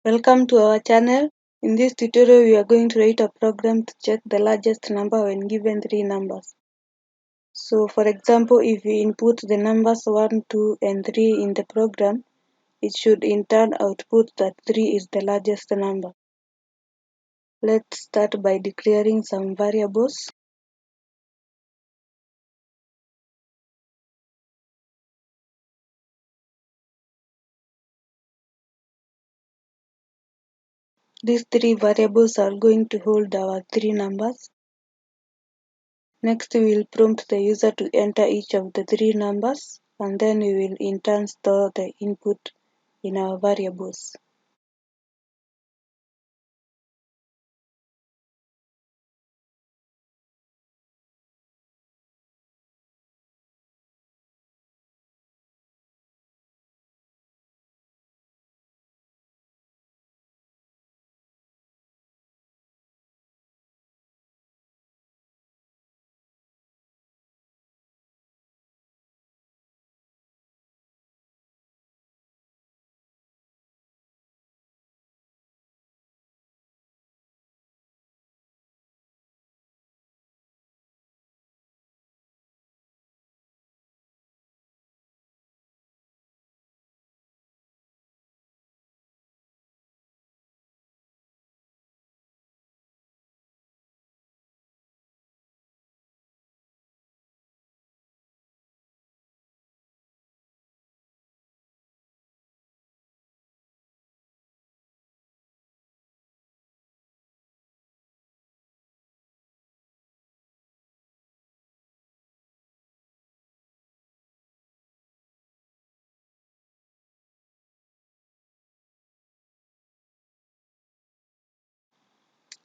Welcome to our channel. In this tutorial, we are going to write a program to check the largest number when given three numbers. So for example, if we input the numbers 1, 2, and 3 in the program, it should in turn output that 3 is the largest number. Let's start by declaring some variables. These three variables are going to hold our three numbers. Next, we will prompt the user to enter each of the three numbers, and then we will in turn store the input in our variables.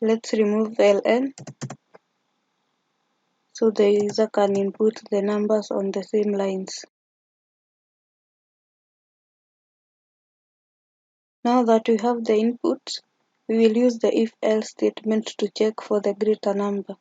Let's remove ln so the user can input the numbers on the same lines. Now that we have the input, we will use the if-else statement to check for the greater number.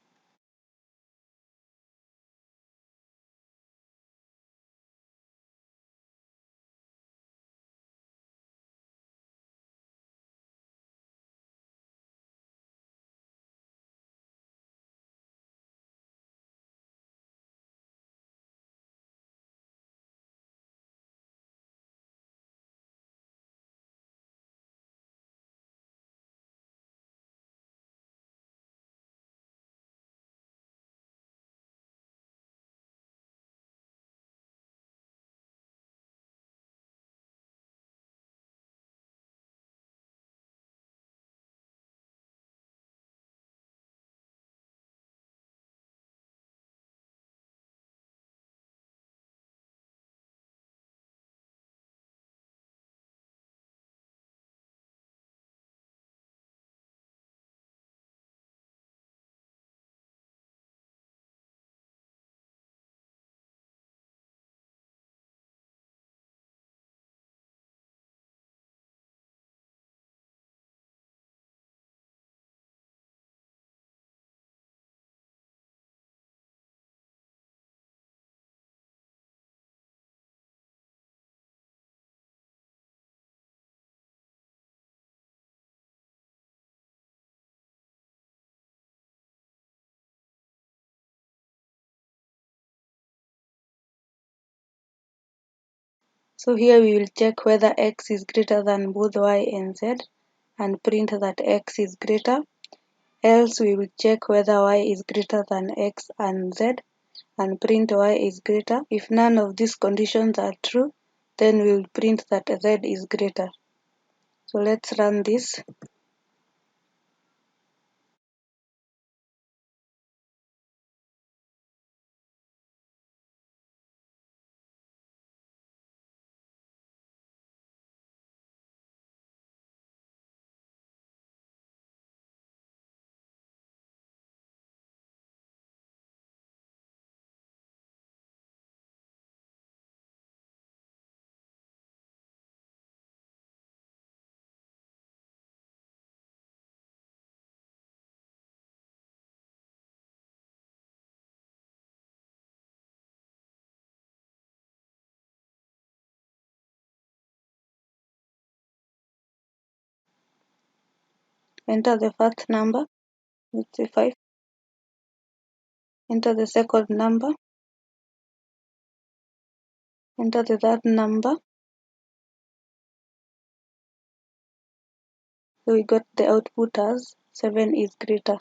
So here we will check whether x is greater than both y and z and print that x is greater. Else we will check whether y is greater than x and z and print y is greater. If none of these conditions are true, then we will print that z is greater. So let's run this. enter the first number, let's say 5, enter the second number, enter the third number. So we got the output as 7 is greater.